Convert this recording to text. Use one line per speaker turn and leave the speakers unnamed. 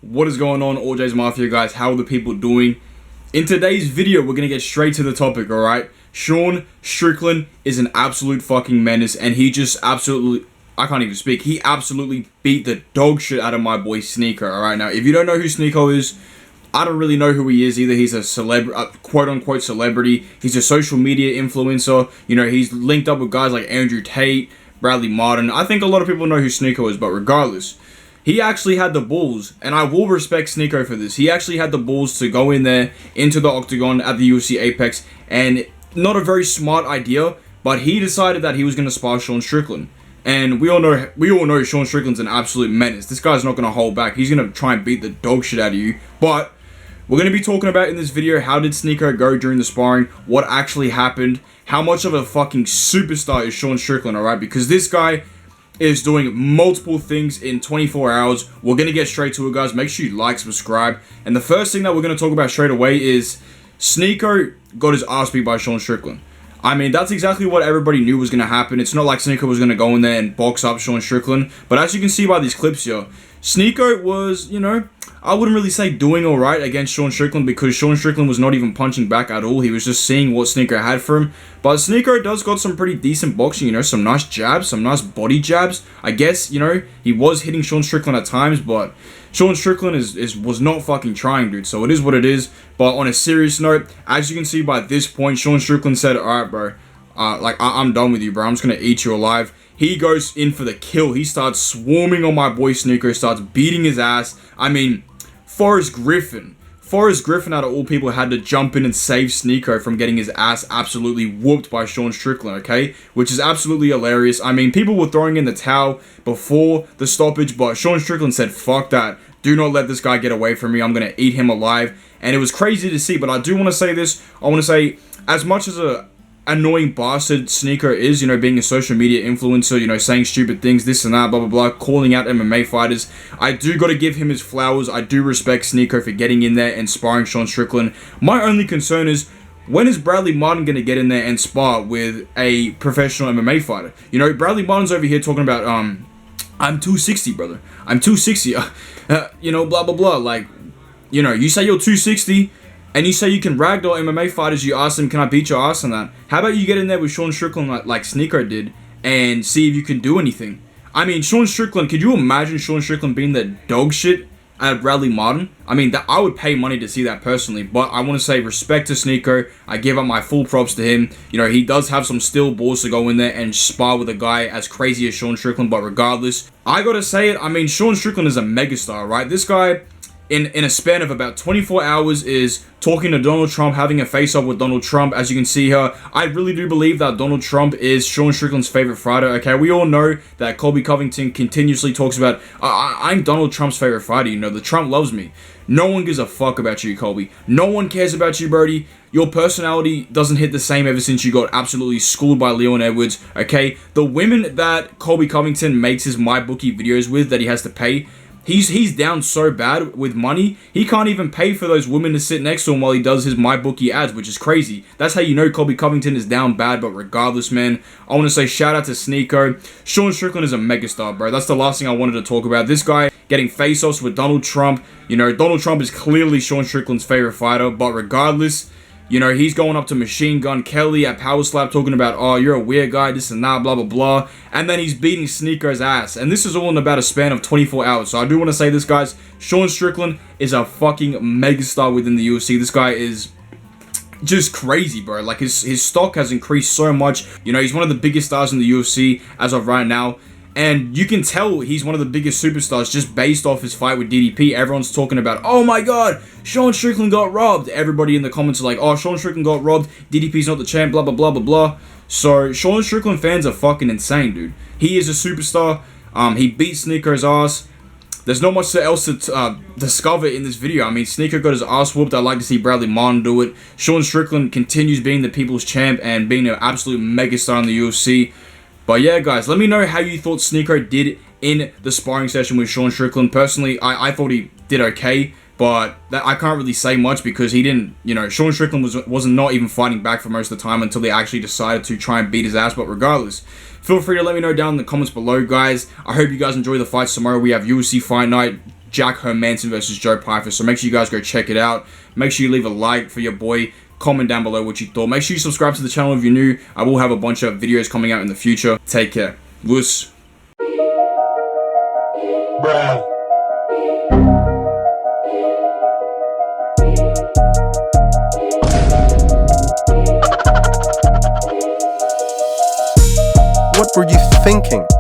What is going on, ALGORIDGMO Mafia guys? How are the people doing? In today's video, we're gonna get straight to the topic, alright? Sean Strickland is an absolute fucking menace, and he just absolutely, I can't even speak, he absolutely beat the dog shit out of my boy Sneako, alright? Now, if you don't know who Sneako is, I don't really know who he is either. He's a quote-unquote celebrity. He's a social media influencer. You know, he's linked up with guys like Andrew Tate, Bradley Martin. I think a lot of people know who Sneako is, but regardless, he actually had the balls, and I will respect Sneako for this. He actually had the balls to go in there into the octagon at the UFC Apex, and not a very smart idea, but he decided that he was going to spar Sean Strickland. And we all know Sean Strickland's an absolute menace. This guy's not going to hold back. He's going to try and beat the dog shit out of you. But we're going to be talking about in this video, how did Sneako go during the sparring, what actually happened, how much of a fucking superstar is Sean Strickland, alright? Because this guy is doing multiple things in 24 hours. We're going to get straight to it, guys. Make sure you like, subscribe. And the first thing that we're going to talk about straight away is Sneako got his ass beat by Sean Strickland. I mean, that's exactly what everybody knew was going to happen. It's not like Sneako was going to go in there and box up Sean Strickland. But as you can see by these clips here, Sneako was, you know, I wouldn't really say doing alright against Sean Strickland, because Sean Strickland was not even punching back at all. He was just seeing what Sneako had for him. But Sneako does got some pretty decent boxing, you know, some nice jabs, some nice body jabs. I guess, you know, he was hitting Sean Strickland at times, but Sean Strickland was not fucking trying, dude. So it is what it is. But on a serious note, as you can see by this point, Sean Strickland said, alright, bro, I'm done with you, bro. I'm just going to eat you alive. He goes in for the kill. He starts swarming on my boy Sneako, starts beating his ass. I mean, Forrest Griffin out of all people had to jump in and save Sneako from getting his ass absolutely whooped by Sean Strickland, okay? Which is absolutely hilarious. I mean, people were throwing in the towel before the stoppage, but Sean Strickland said, fuck that. Do not let this guy get away from me. I'm going to eat him alive. And it was crazy to see, but I do want to say this. I want to say, as much as a annoying bastard Sneako is, you know, being a social media influencer, you know, saying stupid things, this and that, blah, blah, blah, calling out MMA fighters, I do got to give him his flowers. I do respect Sneako for getting in there and sparring Sean Strickland. My only concern is, when is Bradley Martin going to get in there and spar with a professional MMA fighter? You know, Bradley Martin's over here talking about, I'm 260, brother. I'm 260. You know, blah, blah, blah. Like, you know, you say you're 260, and you say you can ragdoll MMA fighters, you ask them, can I beat your ass on that? How about you get in there with Sean Strickland like Sneako did, and see if you can do anything? I mean, Sean Strickland, could you imagine Sean Strickland being the dog shit at Bradley Martin? I mean, I would pay money to see that personally, but I want to say respect to Sneako. I give up my full props to him. You know, he does have some steel balls to go in there and spar with a guy as crazy as Sean Strickland, but regardless, I gotta say it, I mean, Sean Strickland is a megastar, right? This guy, in a span of about 24 hours, is talking to Donald Trump, having a face-off with Donald Trump. As you can see here, I really do believe that Donald Trump is Sean Strickland's favorite fighter, okay? We all know that Colby Covington continuously talks about, I'm Donald Trump's favorite fighter, you know, the Trump loves me. No one gives a fuck about you, Colby. No one cares about you, Brody. Your personality doesn't hit the same ever since you got absolutely schooled by Leon Edwards, okay? The women that Colby Covington makes his MyBookie videos with that he has to pay, He's down so bad with money, he can't even pay for those women to sit next to him while he does his MyBookie ads, which is crazy. That's how you know Colby Covington is down bad, but regardless, man, I want to say shout out to Sneako. Sean Strickland is a megastar, bro. That's the last thing I wanted to talk about. This guy getting face-offs with Donald Trump. You know, Donald Trump is clearly Sean Strickland's favorite fighter, but regardless, you know, he's going up to Machine Gun Kelly at Power Slap talking about, oh, you're a weird guy, this and that, blah, blah, blah. And then he's beating Sneako's ass. And this is all in about a span of 24 hours. So I do want to say this, guys. Sean Strickland is a fucking megastar within the UFC. This guy is just crazy, bro. Like, his stock has increased so much. You know, he's one of the biggest stars in the UFC as of right now. And you can tell he's one of the biggest superstars just based off his fight with DDP. Everyone's talking about, oh my god, Sean Strickland got robbed. Everybody in the comments are like, oh, Sean Strickland got robbed. DDP's not the champ, blah, blah, blah, blah, blah. So, Sean Strickland fans are fucking insane, dude. He is a superstar. He beat Sneako's ass. There's not much else to discover in this video. I mean, Sneako got his ass whooped. I'd like to see Bradley Martin do it. Sean Strickland continues being the people's champ and being an absolute megastar in the UFC. But yeah, guys, let me know how you thought Sneako did in the sparring session with Sean Strickland. Personally, I thought he did okay, but I can't really say much because he didn't, you know, Sean Strickland was not even fighting back for most of the time until they actually decided to try and beat his ass. But regardless, feel free to let me know down in the comments below, guys. I hope you guys enjoy the fights tomorrow. We have UFC Fight Night. Jack Hermanson versus Joe Pyfer. So make sure you guys go check it out. Make sure you leave a like for your boy. Comment down below what you thought. Make sure you subscribe to the channel if you're new. I will have a bunch of videos coming out in the future. Take care. Wuss.
Bruh.
What were you thinking?